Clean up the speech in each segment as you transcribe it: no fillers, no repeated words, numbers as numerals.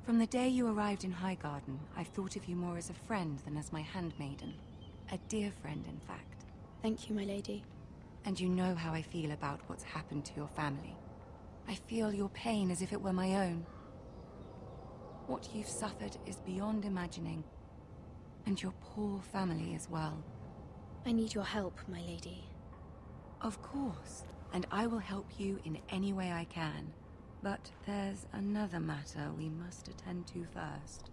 From the day you arrived in Highgarden, I've thought of you more as a friend than as my handmaiden. A dear friend, in fact. Thank you, my lady. And you know how I feel about what's happened to your family. I feel your pain as if it were my own. What you've suffered is beyond imagining. And your poor family as well. I need your help, my lady. Of course, and I will help you in any way I can. But there's another matter we must attend to first.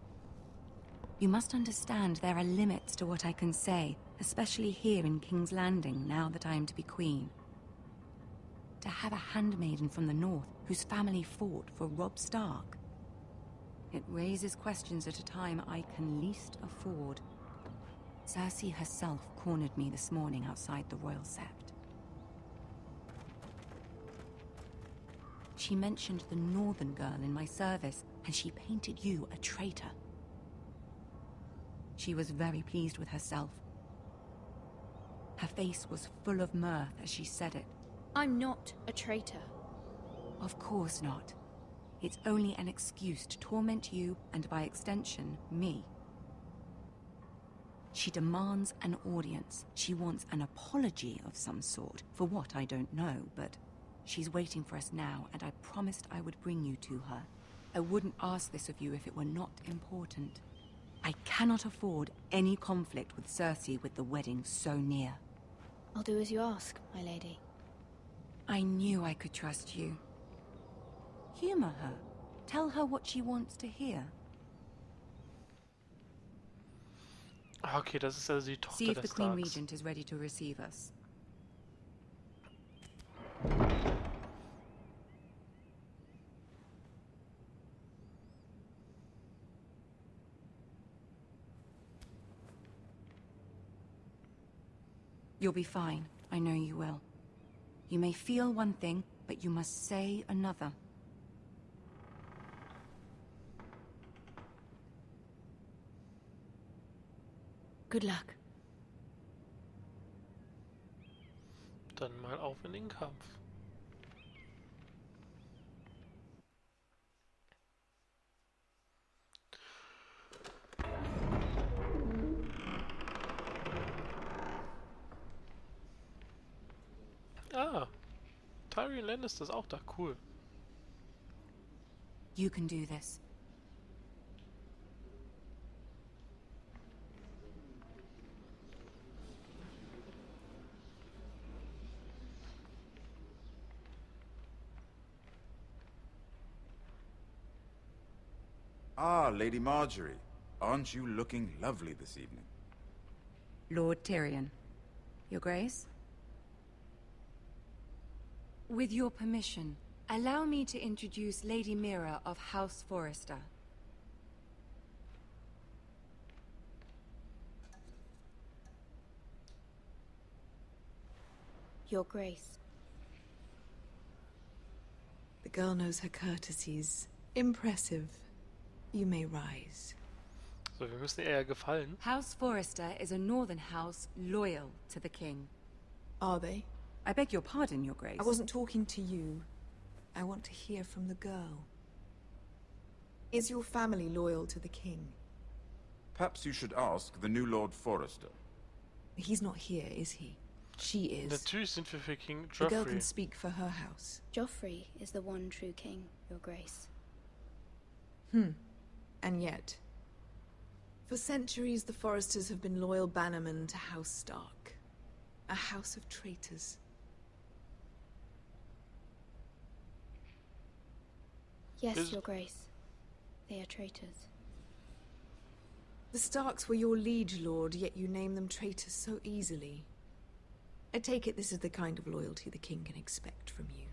You must understand there are limits to what I can say, especially here in King's Landing, now that I am to be queen. To have a handmaiden from the north whose family fought for Robb Stark. It raises questions at a time I can least afford. Cersei herself cornered me this morning outside the Royal Sept. She mentioned the northern girl in my service, and she painted you a traitor. She was very pleased with herself. Her face was full of mirth as she said it. I'm not a traitor. Of course not. It's only an excuse to torment you, and by extension, me. She demands an audience. She wants an apology of some sort, for what I don't know, but she's waiting for us now, and I promised I would bring you to her. I wouldn't ask this of you if it were not important. I cannot afford any conflict with Cersei with the wedding so near. I'll do as you ask, my lady. I knew I could trust you. Humor her. Tell her what she wants to hear. Okay, das ist also die Tochter See if der the Queen Starks. Regent is ready to receive us. You'll be fine. I know you will. You may feel one thing, but you must say another. Good luck. Dann mal auf in den Kampf. Ah, Tyrion Lannister ist auch da, cool. You can do this. Ah, Lady Margaery. Aren't you looking lovely this evening? Lord Tyrion. Your Grace? With your permission, allow me to introduce Lady Mira of House Forrester. Your Grace. The girl knows her courtesies. Impressive. You may rise. So, wir müssen ihr ja gefallen. House Forrester is a northern house loyal to the king. Are they? I beg your pardon, Your Grace. I wasn't talking to you. I want to hear from the girl. Is your family loyal to the king? Perhaps you should ask the new Lord Forrester. He's not here, is he? She is. Natürlich sind wir für King The girl Joffrey. can speak for her house. Joffrey is the one true king, Your Grace. And yet, for centuries the Forresters have been loyal bannermen to House Stark. A house of traitors. Yes, Your Grace. They are traitors. The Starks were your liege lord, yet you name them traitors so easily. I take it this is the kind of loyalty the king can expect from you,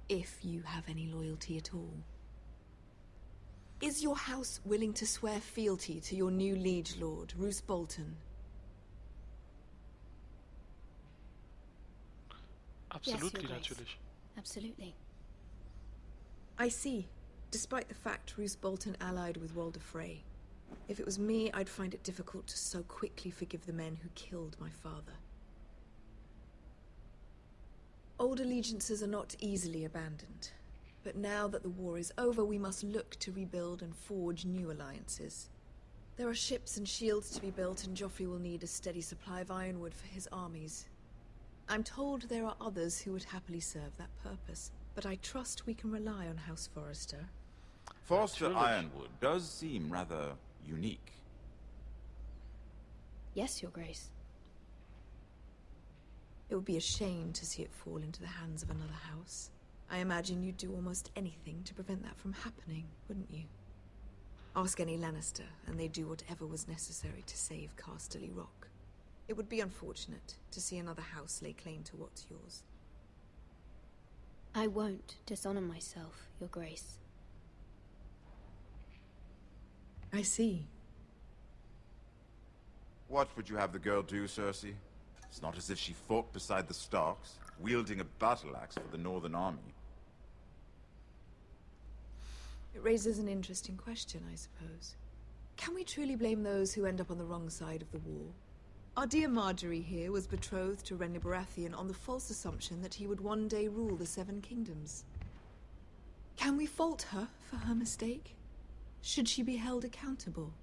if you have any loyalty at all. Is your house willing to swear fealty to your new liege lord, Roose Bolton? Absolutely, Your Grace. natürlich. Absolutely. I see. Despite the fact Roose Bolton allied with Walder Frey. If it was me, I'd find it difficult to so quickly forgive the men who killed my father. Old allegiances are not easily abandoned. But now that the war is over, we must look to rebuild and forge new alliances. There are ships and shields to be built, and Joffrey will need a steady supply of ironwood for his armies. I'm told there are others who would happily serve that purpose, but I trust we can rely on House Forrester. Forrester ironwood does seem rather unique. Yes, Your Grace. It would be a shame to see it fall into the hands of another house. I imagine you'd do almost anything to prevent that from happening, wouldn't you? Ask any Lannister, and they'd do whatever was necessary to save Casterly Rock. It would be unfortunate to see another house lay claim to what's yours. I won't dishonor myself, Your Grace. I see. What would you have the girl do, Cersei? It's not as if she fought beside the Starks, wielding a battle axe for the Northern Army. It raises an interesting question, I suppose. Can we truly blame those who end up on the wrong side of the war? Our dear Margaery here was betrothed to Renly Baratheon on the false assumption that he would one day rule the Seven Kingdoms. Can we fault her for her mistake? Should she be held accountable?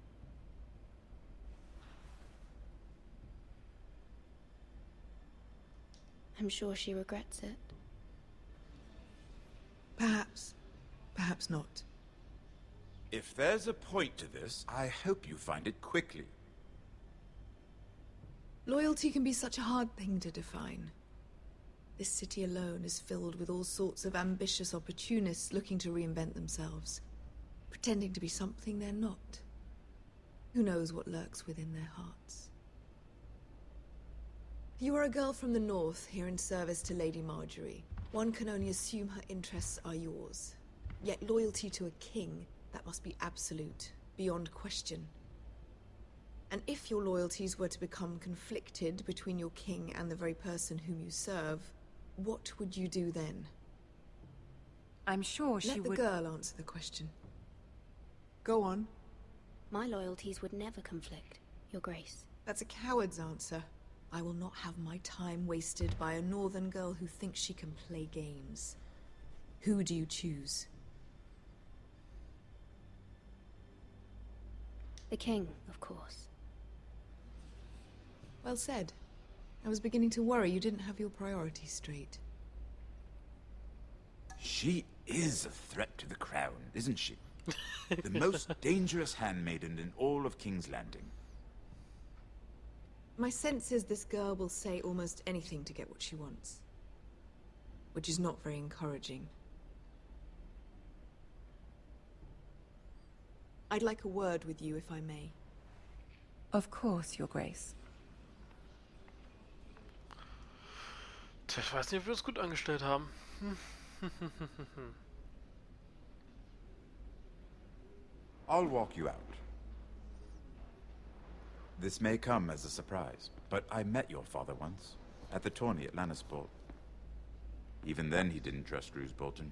I'm sure she regrets it. Perhaps. Perhaps not. If there's a point to this, I hope you find it quickly. Loyalty can be such a hard thing to define. This city alone is filled with all sorts of ambitious opportunists looking to reinvent themselves, pretending to be something they're not. Who knows what lurks within their hearts? You are a girl from the north, here in service to Lady Margaery. One can only assume her interests are yours. Yet loyalty to a king, that must be absolute, beyond question. And if your loyalties were to become conflicted between your king and the very person whom you serve, what would you do then? I'm sure she would... Let the girl answer the question. Go on. My loyalties would never conflict, Your Grace. That's a coward's answer. I will not have my time wasted by a northern girl who thinks she can play games. Who do you choose? The king, of course. Well said. I was beginning to worry you didn't have your priorities straight. She is a threat to the crown, isn't she? The most dangerous handmaiden in all of King's Landing. My sense is this girl will say almost anything to get what she wants. Which is not very encouraging. I'd like a word with you, if I may. Of course, Your Grace. Tja, ich weiß nicht, ob wir uns gut angestellt haben. I'll walk you out. This may come as a surprise, but I met your father once, at the tourney at Lannisport. Even then he didn't trust Roose Bolton.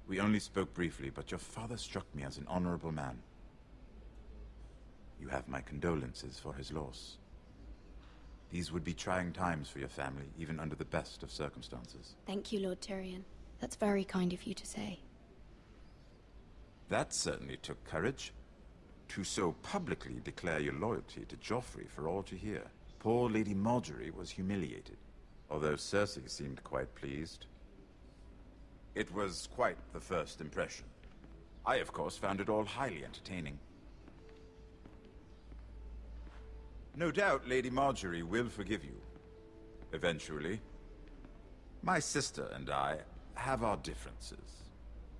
We only spoke briefly, but your father struck me as an honorable man. You have my condolences for his loss. These would be trying times for your family, even under the best of circumstances. Thank you, Lord Tyrion. That's very kind of you to say. That certainly took courage. To so publicly declare your loyalty to Joffrey for all to hear. Poor Lady Margaery was humiliated, although Cersei seemed quite pleased. It was quite the first impression. I, of course, found it all highly entertaining. No doubt Lady Margaery will forgive you. Eventually. My sister and I have our differences.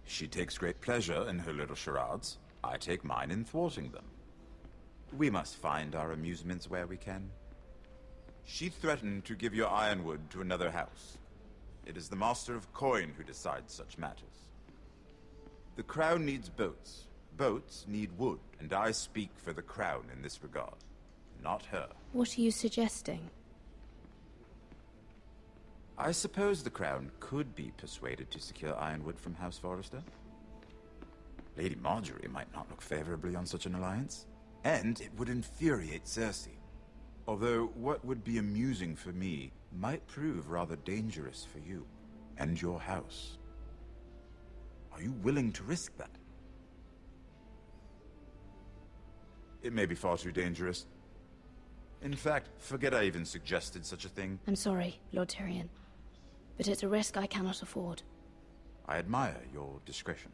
She takes great pleasure in her little charades. I take mine in thwarting them. We must find our amusements where we can. She threatened to give your ironwood to another house. It is the Master of Coin who decides such matters. The Crown needs boats. Boats need wood, and I speak for the Crown in this regard. Not her. What are you suggesting? I suppose the Crown could be persuaded to secure ironwood from House Forrester. Lady Margaery might not look favorably on such an alliance, and it would infuriate Cersei. Although what would be amusing for me might prove rather dangerous for you and your house. Are you willing to risk that? It may be far too dangerous. In fact, forget I even suggested such a thing. I'm sorry, Lord Tyrion, but it's a risk I cannot afford. I admire your discretion.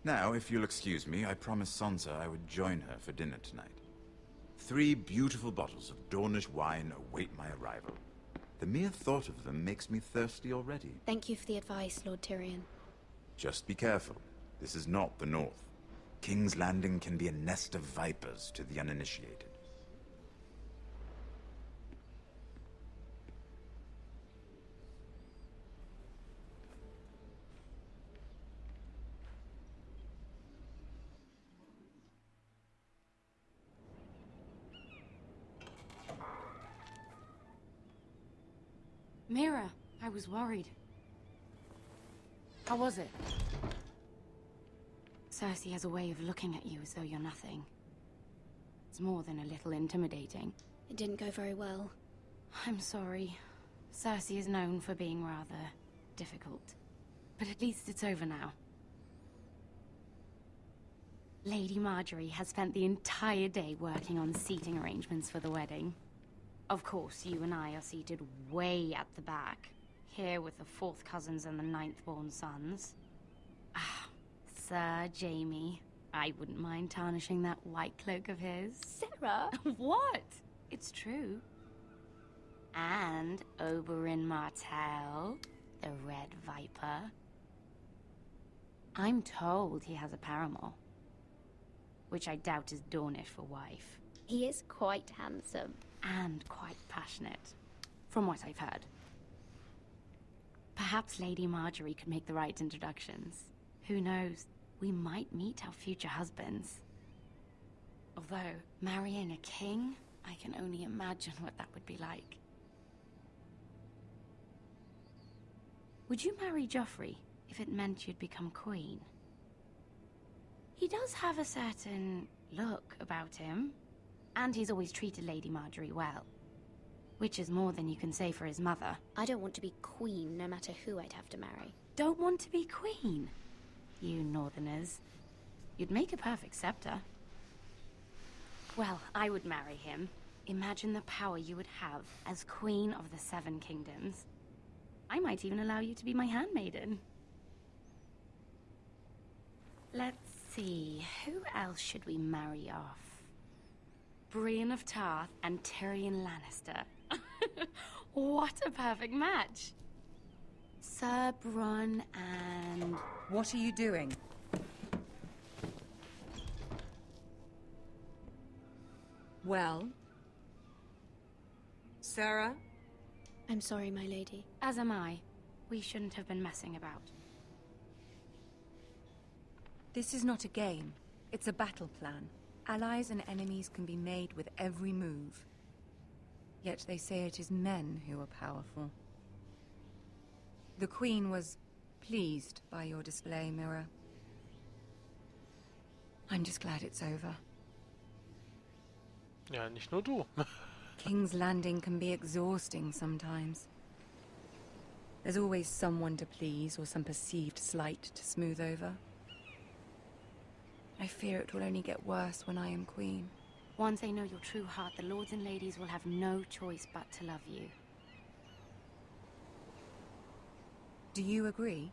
Now, if you'll excuse me, I promised Sansa I would join her for dinner tonight. 3 beautiful bottles of Dornish wine await my arrival. The mere thought of them makes me thirsty already. Thank you for the advice, Lord Tyrion. Just be careful. This is not the North. King's Landing can be a nest of vipers to the uninitiated. Mira, I was worried. How was it? Cersei has a way of looking at you as though you're nothing. It's more than a little intimidating. It didn't go very well. I'm sorry. Cersei is known for being rather difficult. But at least it's over now. Lady Margaery has spent the entire day working on seating arrangements for the wedding. Of course, you and I are seated way at the back, here with the 4th cousins and the 9th-born sons. Ah, Sir Jaime. I wouldn't mind tarnishing that white cloak of his. Sarah! What? It's true. And Oberyn Martell, the Red Viper. I'm told he has a paramour, which I doubt is Dornish for wife. He is quite handsome. And quite passionate, from what I've heard. Perhaps Lady Margaery could make the right introductions. Who knows? We might meet our future husbands. Although, marrying a king, I can only imagine what that would be like. Would you marry Joffrey if it meant you'd become queen? He does have a certain look about him. And he's always treated Lady Margaery well. Which is more than you can say for his mother. I don't want to be queen, no matter who I'd have to marry. Don't want to be queen? You northerners. You'd make a perfect scepter. Well, I would marry him. Imagine the power you would have as Queen of the 7 Kingdoms. I might even allow you to be my handmaiden. Let's see, who else should we marry off? Brienne of Tarth and Tyrion Lannister. What a perfect match! Sir Bronn and... What are you doing? Well? Sarah? I'm sorry, my lady. As am I. We shouldn't have been messing about. This is not a game. It's a battle plan. Allies and enemies can be made with every move. Yet they say it is men who are powerful. The Queen was pleased by your display, Mira. I'm just glad it's over. Ja, nicht nur du. King's Landing can be exhausting sometimes. There's always someone to please or some perceived slight to smooth over. I fear it will only get worse when I am queen. Once they know your true heart, the lords and ladies will have no choice but to love you. Do you agree?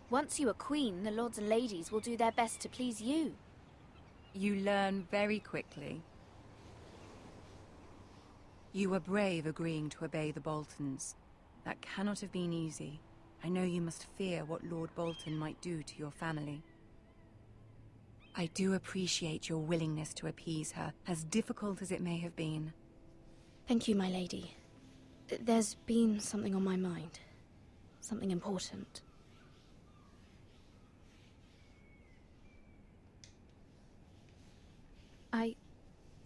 Once you are queen, the lords and ladies will do their best to please you. You learn very quickly. You were brave agreeing to obey the Boltons. That cannot have been easy. I know you must fear what Lord Bolton might do to your family. I do appreciate your willingness to appease her, as difficult as it may have been. Thank you, my lady. There's been something on my mind. Something important.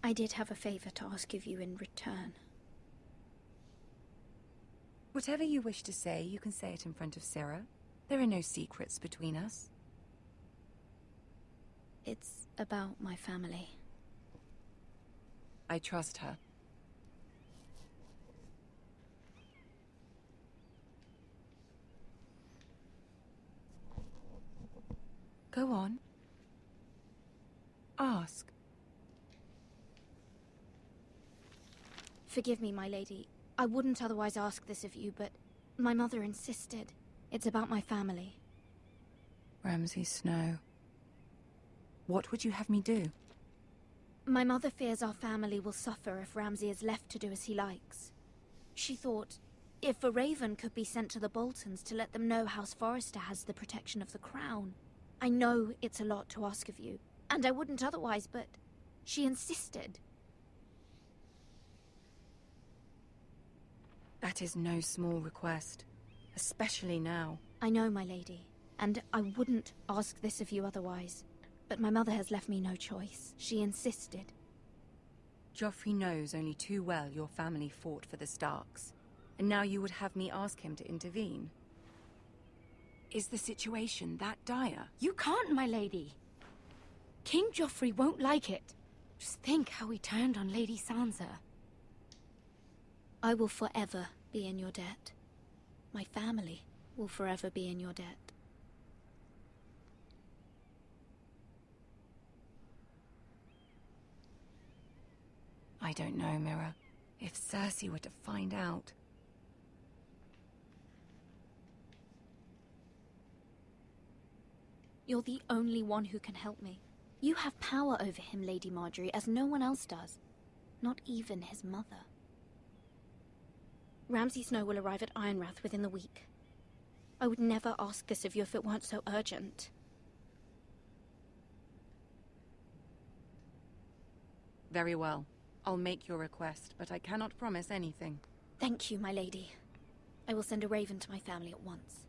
I did have a favor to ask of you in return. Whatever you wish to say, you can say it in front of Sarah. There are no secrets between us. It's about my family. I trust her. Go on. Ask. Forgive me, my lady. I wouldn't otherwise ask this of you, but my mother insisted. It's about my family. Ramsay Snow. What would you have me do? My mother fears our family will suffer if Ramsay is left to do as he likes. She thought, if a raven could be sent to the Boltons to let them know House Forrester has the protection of the crown. I know it's a lot to ask of you, and I wouldn't otherwise, but she insisted. That is no small request, especially now. I know, my lady, and I wouldn't ask this of you otherwise. But my mother has left me no choice. She insisted. Joffrey knows only too well your family fought for the Starks, and now you would have me ask him to intervene. Is the situation that dire? You can't, my lady. King Joffrey won't like it. Just think how he turned on Lady Sansa. I will forever be in your debt. My family will forever be in your debt. I don't know, Mirror. If Cersei were to find out... You're the only one who can help me. You have power over him, Lady Margaery, as no one else does. Not even his mother. Ramsay Snow will arrive at Ironrath within the week. I would never ask this of you if it weren't so urgent. Very well. I'll make your request, but I cannot promise anything. Thank you, my lady. I will send a raven to my family at once.